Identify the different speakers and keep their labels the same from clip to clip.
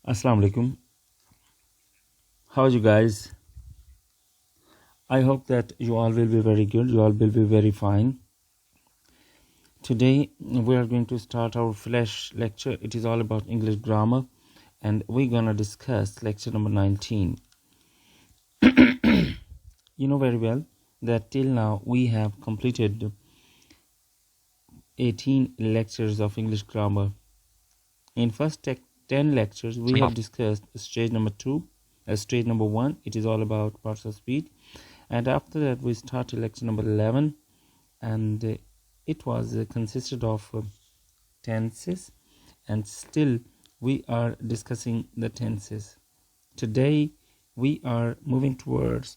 Speaker 1: Assalamu alaikum. How are you guys? I hope that you all will be very good. You all will be very fine. Today we are going to start our flash lecture. It is all about English grammar, and we're gonna discuss lecture number 19. You know very well that till now we have completed 18 lectures of English grammar. In first 10 lectures we have discussed stage number 2. Stage number 1, it is all about parts of speech, and after that we started lecture number 11, and it was consisted of tenses, and still we are discussing the tenses. Today we are moving towards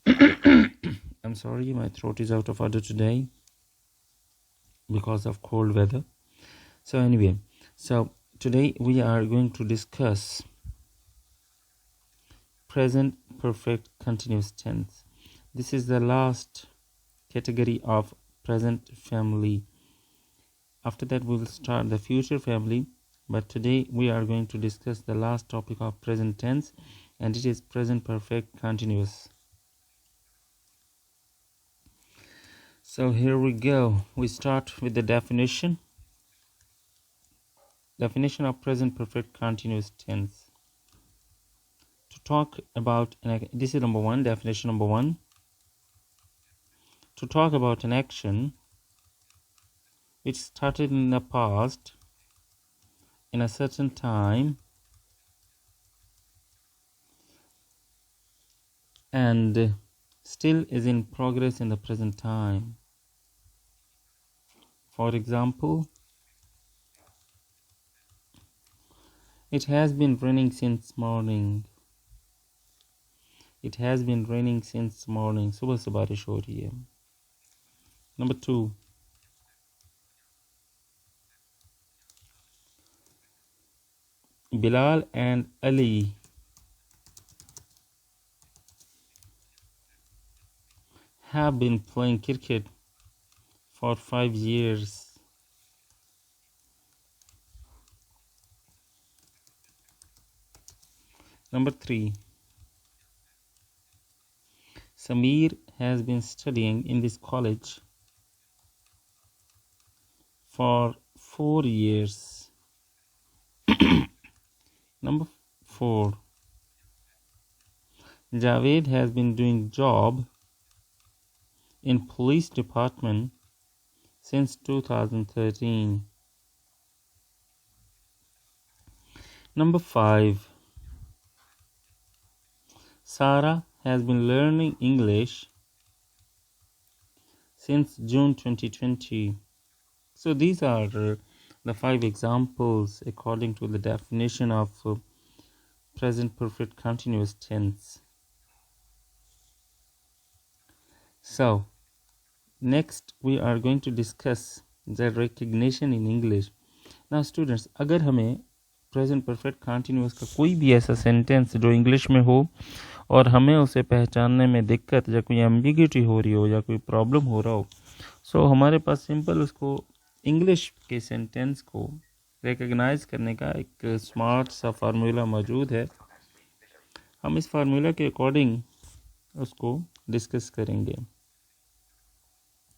Speaker 1: I'm sorry, my throat is out of order today because of cold weather. So anyway, so today we are going to discuss present perfect continuous tense. This is the last category of present family. After that we will start the future family, but today we are going to discuss the last topic of present tense, and it is present perfect continuous. So here we go. We start with the definition of present perfect continuous tense. To talk about this is number 1, definition number 1. To talk about an action which started in the past in a certain time and still is in progress in the present time. For example, it has been raining since morning. It has been raining since morning. सुबह से बारिश हो रही है. Number 2. Bilal and Ali have been playing cricket for 5 years. Number 3. Samir has been studying in this college for 4 years. Number 4. Javed has been doing job in police department since 2013. Number 5. Sarah has been learning English since June 2020. So these are the 5 examples according to the definition of present perfect continuous tense. So next we are going to discuss the recognition in English. Now students, अगर हमें present perfect continuous का कोई भी ऐसा sentence जो English में हो और हमें उसे पहचानने में दिक्कत या कोई एम्बिग्यूटी हो रही हो या कोई प्रॉब्लम हो रहा हो, सो हमारे पास सिंपल उसको इंग्लिश के सेंटेंस को रिकग्नाइज करने का एक स्मार्ट सा फार्मूला मौजूद है. हम इस फार्मूला के अकॉर्डिंग उसको डिस्कस करेंगे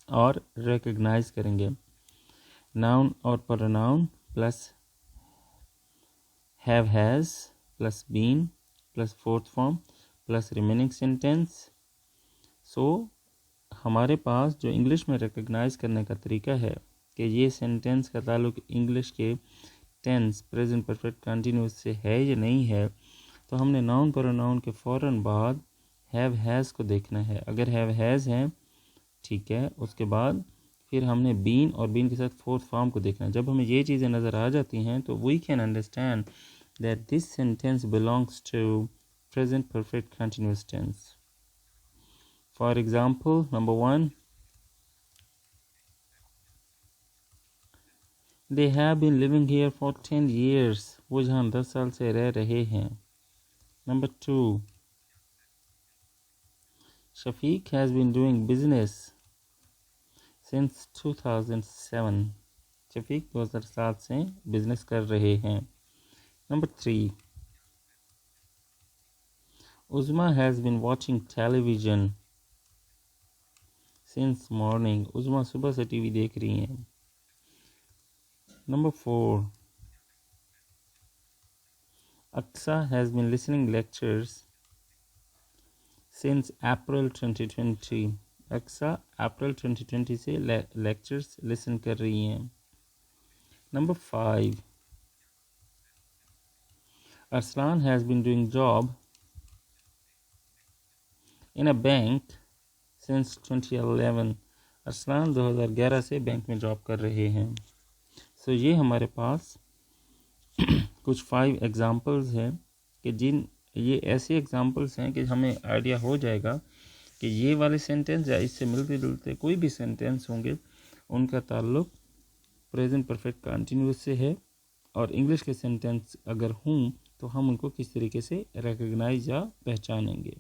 Speaker 1: और रिकग्नाइज करेंगे. नाउन और pronoun plus have has plus been plus fourth form plus remaining sentence. सो हमारे पास जो इंग्लिश में रिकग्नाइज करने का तरीका है कि ये सेंटेंस का ताल्लुक इंग्लिश के टेंस प्रेजेंट परफेक्ट कंटिन्यूअस से है या नहीं है, तो हमने नाउन प्रोनाउन के फ़ौरन बाद हैव हैज़ को देखना है. अगर हैव हैज़ हैं ठीक है, उसके बाद फिर हमने बीन और बीन के साथ फोर्थ फॉर्म को देखना है. जब हमें ये चीज़ें नज़र आ जाती हैं तो we can understand that this sentence belongs to present perfect continuous tense. For example, number 1, they have been living here for 10 years. वो जहाँ 10 साल से रह रहे हैं. Number 2, Shafiq has been doing business since 2007. Shafiq 2007 से बिजनेस कर रहे हैं. Number 3, Uzma has been watching television since morning. उज़मा सुबह से टीवी देख रही हैं. Number 4. Aksa has been listening lectures since April 2020. Aksa April 2020 से lectures listen कर रही हैं. Number 5. Arslan has been doing job in a bank since 2011. Arsalan 2011 से बैंक में जॉब कर रहे हैं. सो ये हमारे पास कुछ 5 एग्ज़ाम्पल्स हैं कि ये ऐसे एग्ज़ाम्पल्स हैं कि हमें आइडिया हो जाएगा कि ये वाले सेंटेंस या इससे मिलते जुलते कोई भी सेंटेंस होंगे उनका ताल्लुक प्रेजेंट परफेक्ट कंटिन्यूअस से है, और इंग्लिश के सेंटेंस अगर हों तो हम उनको किस तरीके से रिकॉग्नाइज या पहचानेंगे.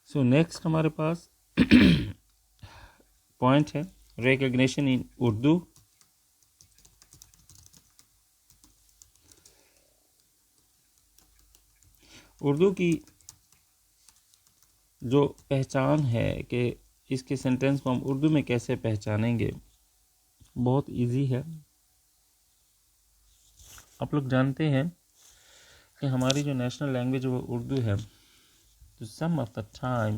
Speaker 1: सो नेक्स्ट हमारे पास पॉइंट है रिकॉग्निशन इन उर्दू. उर्दू की जो पहचान है कि इसके सेंटेंस को हम उर्दू में कैसे पहचानेंगे, बहुत इजी है. आप लोग जानते हैं कि हमारी जो नेशनल लैंग्वेज वो उर्दू है. तो some of the time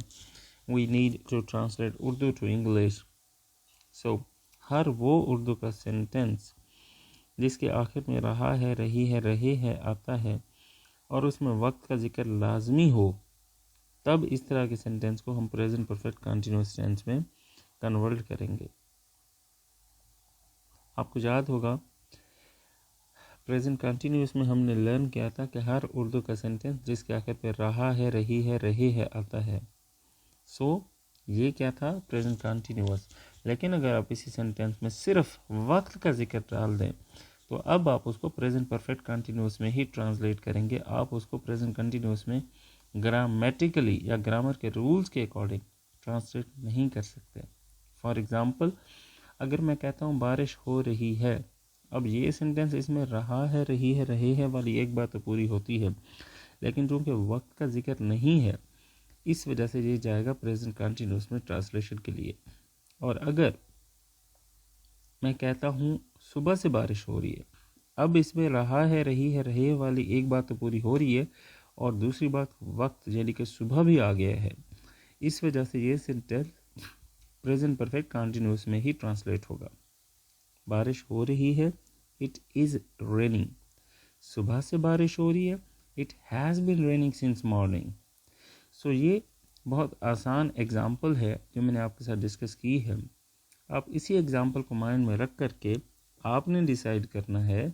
Speaker 1: we need to translate Urdu to English. So हर वो उर्दू का सेंटेंस जिसके आखिर में रहा है, रही है, रहे है आता है और उसमें वक्त का जिक्र लाजमी हो, तब इस तरह के सेंटेंस को हम प्रेजेंट परफेक्ट कंटिन्यूअस टेंस में कन्वर्ट करेंगे. आपको याद होगा प्रेजेंट कंटिन्यूअस में हमने लर्न किया था कि हर उर्दू का सेंटेंस जिसके आखिर पे रहा है, रही है, रहे है आता है. सो ये क्या था, प्रेजेंट कंटिन्यूअस. लेकिन अगर आप इसी सेंटेंस में सिर्फ वक्त का जिक्र डाल दें तो अब आप उसको प्रेजेंट परफेक्ट कंटिन्यूअस में ही ट्रांसलेट करेंगे. आप उसको प्रेजेंट कंटिन्यूअस में ग्रामेटिकली या ग्रामर के रूल्स के अकॉर्डिंग ट्रांसलेट नहीं कर सकते. फॉर एग्ज़ाम्पल, अगर मैं कहता हूँ बारिश हो रही है, अब ये सेंटेंस इसमें रहा है, रही है, रहे है वाली एक बात तो पूरी होती है, लेकिन चूँकि वक्त का जिक्र नहीं है इस वजह से ये जाएगा प्रेजेंट कंटिन्यूअस में ट्रांसलेशन के लिए. और अगर मैं कहता हूँ सुबह से बारिश हो रही है, अब इसमें रहा है, रही है, रहे वाली एक बात तो पूरी हो रही है और दूसरी बात वक्त यानी कि सुबह भी आ गया है. इस वजह से ये सेंटेंस प्रेजेंट परफेक्ट कंटिन्यूअस में ही ट्रांसलेट होगा. बारिश हो रही है, इट इज़ रेनिंग. सुबह से बारिश हो रही है, it has been raining since morning. So ये बहुत आसान एग्जाम्पल है जो मैंने आपके साथ डिस्कस की है. आप इसी एग्जाम्पल को माइंड में रख करके आपने डिसाइड करना है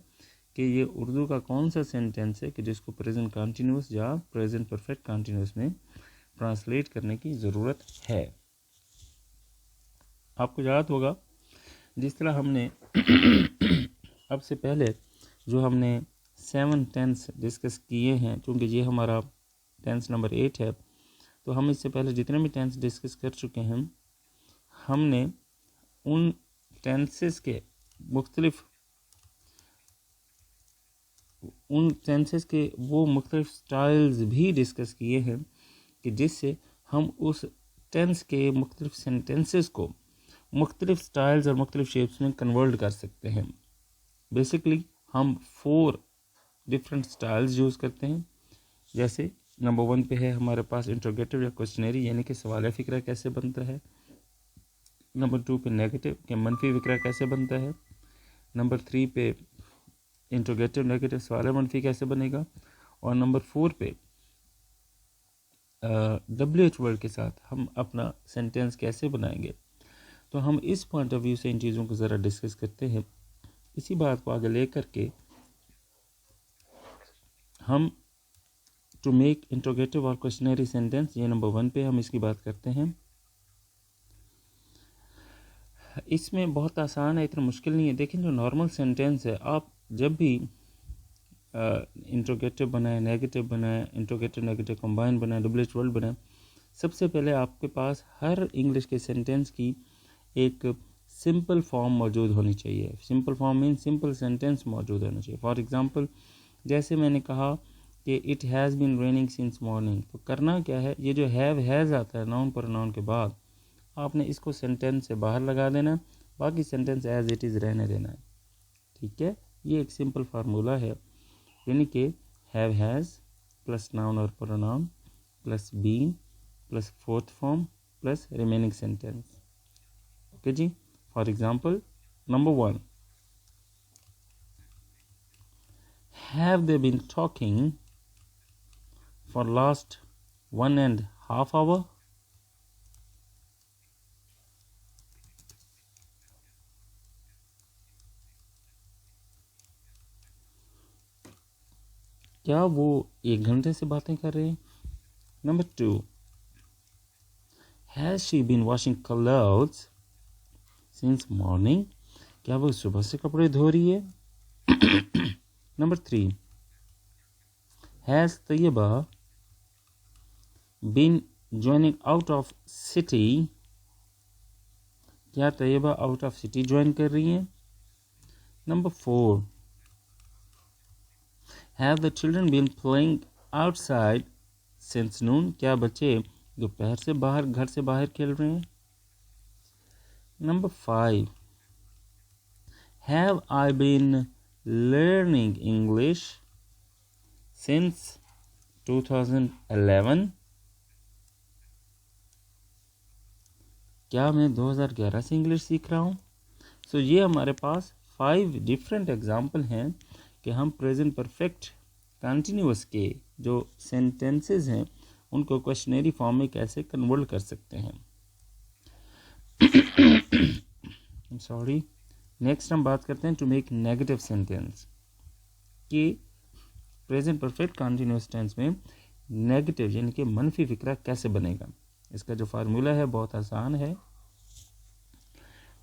Speaker 1: कि ये उर्दू का कौन सा सेंटेंस है कि जिसको प्रेजेंट कंटिन्यूअस या प्रेजेंट परफेक्ट कंटिन्यूअस में ट्रांसलेट करने की ज़रूरत है. आपको याद होगा जिस तरह हमने अब से पहले जो हमने 7 टेंस डिस्कस किए हैं, क्योंकि ये हमारा टेंस नंबर 8 है, तो हम इससे पहले जितने भी टेंस डिस्कस कर चुके हैं हमने उन टेंसेस के वो मुख्तलिफ स्टाइल्स भी डिस्कस किए हैं कि जिससे हम उस टेंस के मुख्तलिफ सेंटेंसेस को मुख्तलिफ स्टाइल्स और मुख्तलिफ शेप्स में कन्वर्ट कर सकते हैं. बेसिकली हम 4 डिफरेंट स्टाइल्स यूज़ करते हैं. जैसे नंबर 1 पे है हमारे पास इंट्रोगेटिव या क्वेश्चनरी यानी कि सवाल फ़िक्रा कैसे बनता है. नंबर 2 पे नेगेटिव के मनफी फ़िक्रा कैसे बनता है. नंबर 3 पे इंट्रोगेटिव नेगेटिव सवाल मनफी कैसे बनेगा. और नंबर 4 पे WH वर्ड के साथ हम अपना सेंटेंस कैसे बनाएंगे. तो हम इस पॉइंट ऑफ व्यू से इन चीज़ों को ज़रा डिस्कस करते हैं. इसी बात को आगे ले करके हम टू मेक इंट्रोगेटिव और क्वेश्चनरी सेंटेंस, ये नंबर 1 पे हम इसकी बात करते हैं. इसमें बहुत आसान है, इतना मुश्किल नहीं है. देखें जो नॉर्मल सेंटेंस है, आप जब भी इंट्रोगेटिव बनाए, नेगेटिव बनाए, इंट्रोगेटिव नेगेटिव कंबाइन बनाए, WH वर्ड बनाए, सबसे पहले आपके पास हर इंग्लिश के सेंटेंस की एक सिंपल फॉर्म मौजूद होनी चाहिए. Simple form mean simple sentence मौजूद होना चाहिए. फॉर एग्ज़ाम्पल, जैसे मैंने कहा कि it has been raining since morning, तो करना क्या है, ये जो हैव हैज़ आता है नाउन प्रोनाउन के बाद, आपने इसको सेंटेंस से बाहर लगा देना, बाकी सेंटेंस एज इट इज़ रहने देना है। ठीक है, ये एक सिंपल फार्मूला है, यानी कि हैव हैज़ प्लस नाउन और pronoun plus been plus fourth form plus remaining sentence. Okay जी, for example number 1, have they been talking for last 1.5 hour? क्या वो 1 घंटे से बातें कर रहे हैं? Number 2, has she been washing clothes since morning? क्या वो सुबह से कपड़े धो रही है? Number 3, has Tayyaba been joining out of city? क्या Tayyaba out of city join कर रही हैं? Number 4, have the children been playing outside since noon? क्या बच्चे दोपहर से बाहर घर से बाहर खेल रहे हैं? Number 5, have I been learning English since 2011? क्या मैं 2011 से इंग्लिश सीख रहा हूँ? सो ये हमारे पास 5 डिफरेंट एग्जाम्पल हैं कि हम प्रेजेंट परफेक्ट कंटिन्यूअस के जो सेंटेंसेस हैं उनको क्वेश्चनरी फॉर्म में कैसे कन्वर्ट कर सकते हैं। सॉरी, नेक्स्ट हम बात करते हैं टू मेक नेगेटिव सेंटेंस, कि प्रेजेंट परफेक्ट कंटिन्यूअस टेंस में नेगेटिव यानी कि मनफी फिक्रा कैसे बनेगा। इसका जो फार्मूला है बहुत आसान है,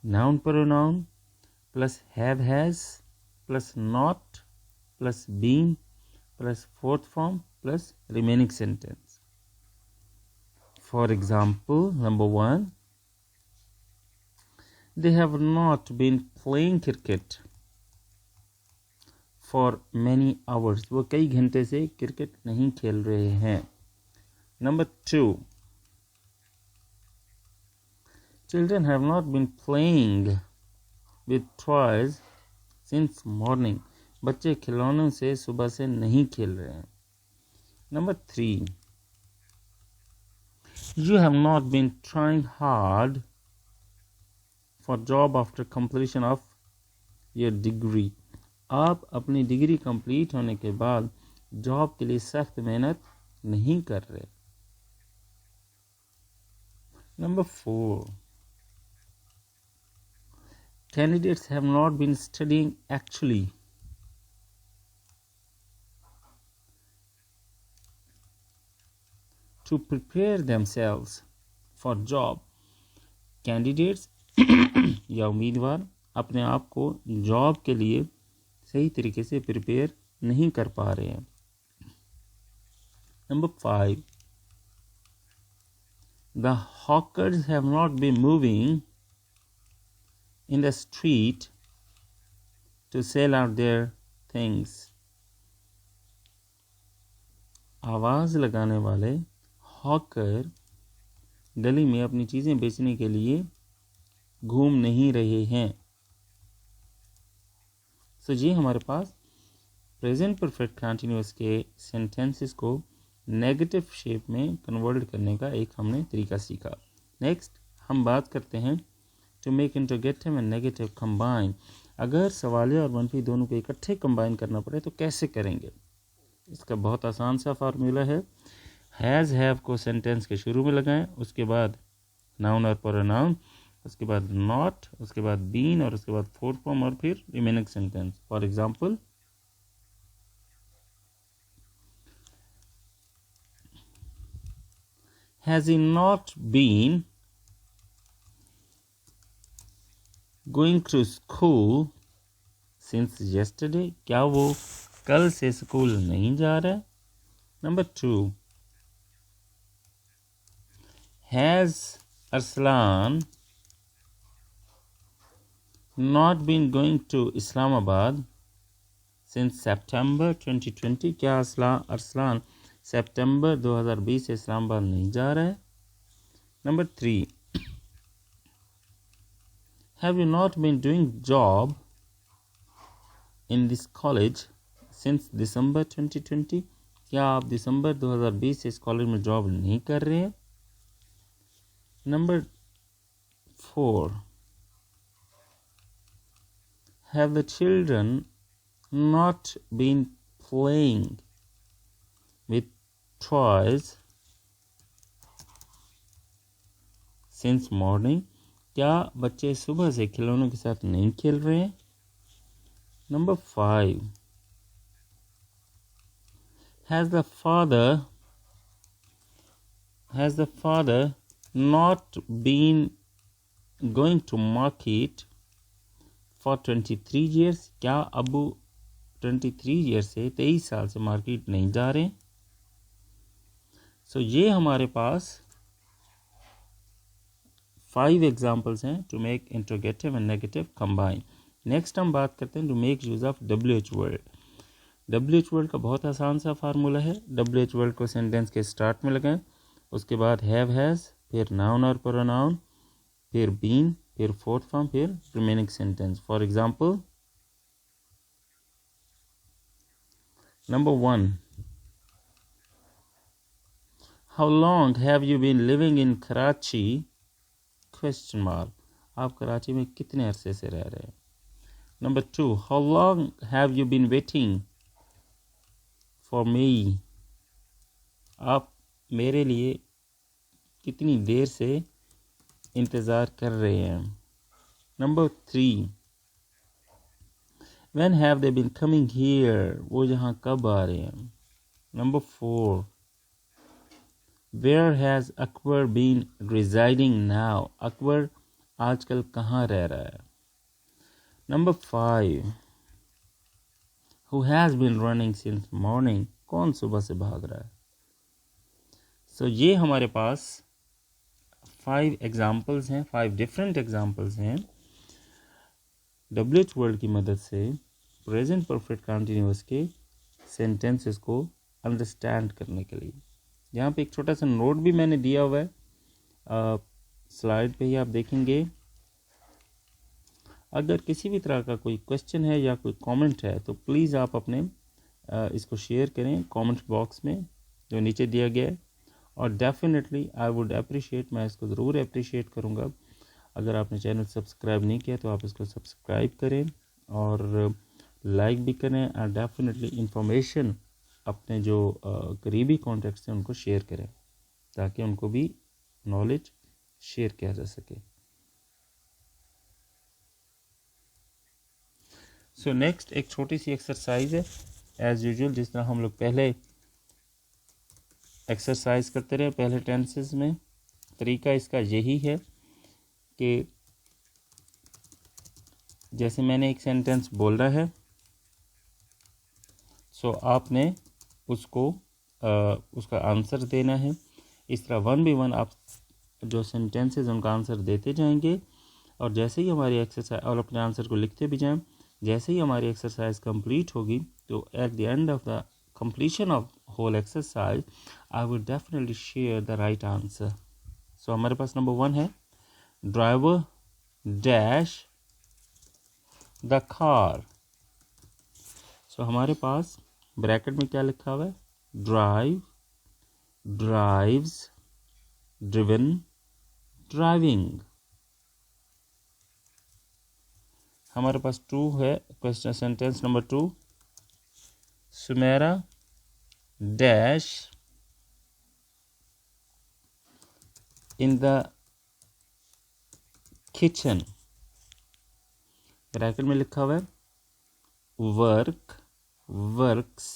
Speaker 1: noun pronoun plus have has plus not plus been plus fourth form plus remaining sentence. For example number 1, they have not been playing cricket for many hours. वो कई घंटे से क्रिकेट नहीं खेल रहे हैं। Number 2, children have not been playing with toys since morning. बच्चे खिलौनों से सुबह से नहीं खेल रहे हैं। Number 3, you have not been trying hard for job after completion of your degree. आप अपनी डिग्री कंप्लीट होने के बाद जॉब के लिए सख्त मेहनत नहीं कर रहे। Number 4, candidates have not been studying actually to prepare themselves for job. Candidates या उम्मीदवार अपने आप को जॉब के लिए सही तरीके से प्रिपेयर नहीं कर पा रहे हैं। Number 5, the hawkers have not been moving in the street to sell out their things. आवाज लगाने वाले हॉकर गली में अपनी चीजें बेचने के लिए घूम नहीं रहे हैं। सो जी हमारे पास प्रेजेंट परफेक्ट कंटिन्यूअस के सेंटेंसेस को नेगेटिव शेप में कन्वर्ट करने का एक हमने तरीका सीखा। नेक्स्ट हम बात करते हैं to make interrogative and negative combine. अगर सवालिया और मनफी दोनों को इकट्ठे कंबाइन करना पड़े तो कैसे करेंगे? इसका बहुत आसान सा फार्मूला है, हैज़ हैव को सेंटेंस के शुरू में लगाएं, उसके बाद नाउन और प्रोनाउन, उसके बाद नॉट, उसके बाद बीन और उसके बाद फोर्थ फॉर्म और फिर remaining sentence. For example has he not been going to school since yesterday? क्या वो कल से स्कूल नहीं जा रहा है? Number 2, has Arsalan not been going to Islamabad since September 2020, क्या अरसलान सितंबर 2020 से इस्लामाबाद नहीं जा रहा है? Number 3, have you not been doing job in this college since December 2020, क्या आप दिसंबर 2020 से इस कॉलेज में जॉब नहीं कर रहे हैं? Number 4, have the children not been playing with toys since morning, क्या बच्चे सुबह से खिलौनों के साथ नहीं खेल रहे हैं? Number 5, has the father not been going to market for 23 years, क्या अबू 23 ईयर से 23 साल से मार्केट नहीं जा रहे? सो ये हमारे पास 5 एग्जाम्पल्स हैं to make interrogative and negative combine. Next हम बात करते हैं to make use of WH word. WH word का बहुत आसान सा फार्मूला है। WH वर्ड को सेंटेंस के स्टार्ट में लगाएं, उसके बाद हैव हैज़, फिर नाउन और प्रोनाउन, फिर बीन, फिर फोर्थ फॉर्म, फिर remaining sentence. For example, number 1, how long have you been living in Karachi? Question mark, आप कराची में कितने अरसे से रह रहे हैं? Number 2, how long have you been waiting for me? आप मेरे लिए कितनी देर से इंतज़ार कर रहे हैं? Number 3, when have they been coming here? वो यहाँ कब आ रहे हैं? Number 4, where has Akbar been residing now? Akbar आजकल कहाँ रह रहा है? Number 5, who has been running since morning? कौन सुबह से भाग रहा है? सो ये हमारे पास 5 एग्जाम्पल्स हैं, 5 डिफरेंट एग्जाम्पल्स हैं WH वर्ड की मदद से प्रेजेंट परफेक्ट कंटिन्यूअस के सेंटेंसेस को अंडरस्टैंड करने के लिए। यहाँ पे एक छोटा सा नोट भी मैंने दिया हुआ है, स्लाइड पे ही आप देखेंगे। अगर किसी भी तरह का कोई क्वेश्चन है या कोई कमेंट है तो प्लीज़ आप अपने इसको शेयर करें कमेंट बॉक्स में जो नीचे दिया गया है, और डेफिनेटली आई वुड अप्रिशिएट, मैं इसको ज़रूर अप्रिशिएट करूँगा अगर आपने चैनल सब्सक्राइब नहीं किया तो आप इसको सब्सक्राइब करें और लाइक भी करें, और डेफिनेटली इंफॉर्मेशन अपने जो करीबी कॉन्टैक्ट्स हैं उनको शेयर करें ताकि उनको भी नॉलेज शेयर किया जा सके। सो नेक्स्ट एक छोटी सी एक्सरसाइज है एज़ यूजुअल, जिस तरह हम लोग पहले एक्सरसाइज करते रहे पहले टेंसेस में। तरीका इसका यही है कि जैसे मैंने एक सेंटेंस बोला है, सो आपने उसको उसका आंसर देना है। इस तरह 1 by 1 आप जो सेंटेंसेस उनका आंसर देते जाएंगे, और जैसे ही हमारी एक्सरसाइज, और अपने आंसर को लिखते भी जाएं, जैसे ही हमारी एक्सरसाइज कंप्लीट होगी तो at the end of the completion of whole exercise I would definitely share the right answer. So हमारे पास नंबर 1 है driver dash the car. So हमारे पास ब्रैकेट में क्या लिखा हुआ है? Drive, drives, driven, driving. हमारे पास 2 है question sentence number 2, Sumera dash in the kitchen. Bracket में लिखा हुआ है work, works,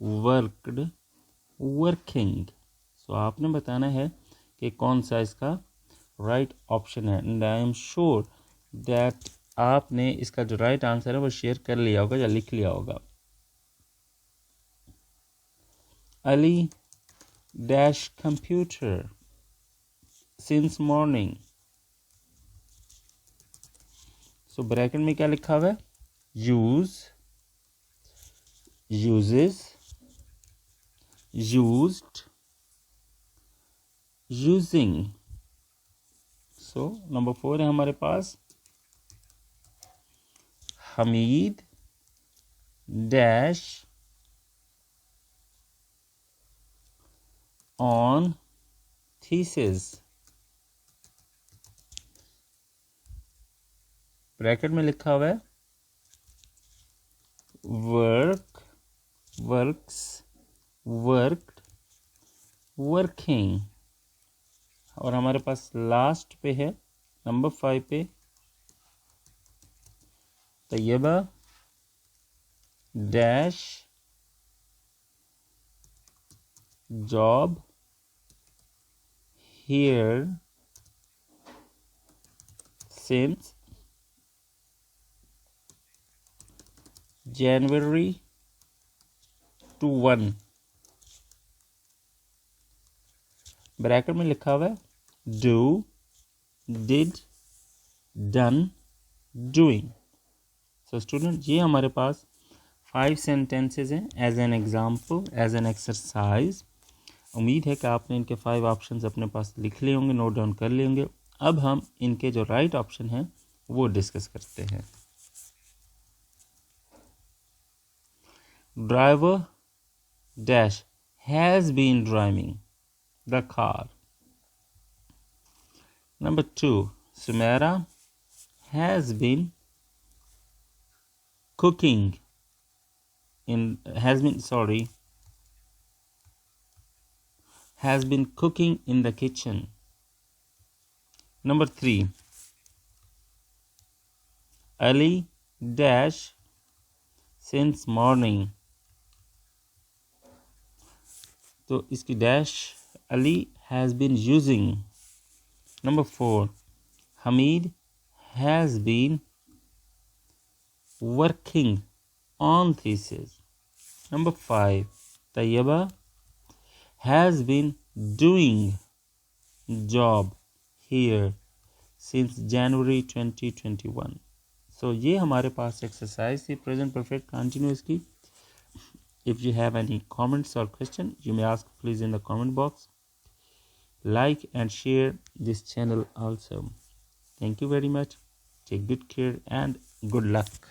Speaker 1: worked, working. So आपने बताना है कि कौन सा इसका राइट ऑप्शन है, and I am sure that आपने इसका जो राइट आंसर है वो शेयर कर लिया होगा या लिख लिया होगा। Ali dash computer since morning. So bracket में क्या लिखा हुआ है? Use uses, used, using. So number 4 है हमारे पास Hamid dash on thesis, bracket में लिखा हुआ है वर्क, वर्क्स, वर्कड, वर्किंग। और हमारे पास लास्ट पे है नंबर 5 पे Tayyaba dash job here since January 21। Bracket में लिखा हुआ है do, did, done, doing. So student ये हमारे पास 5 सेंटेंसेस हैं as an example, as an exercise. उम्मीद है कि आपने इनके 5 ऑप्शंस अपने पास लिख लिए होंगे, नोट डाउन कर लिए होंगे। अब हम इनके जो राइट ऑप्शन हैं वो डिस्कस करते हैं। Driver dash has been driving the car. Number 2, Sumaira has been cooking has been cooking in the kitchen. Number 3, Ali dash since morning. तो इसकी dash Ali has been using. Number 4, Hamid has been working on thesis. Number 5, Tayyaba has been doing job here since January 2021। So ये हमारे पास exercise थी present perfect continuous की। If you have any comments or question, you may ask please in the comment box. Like and share this channel also. Thank you very much. Take good care and good luck.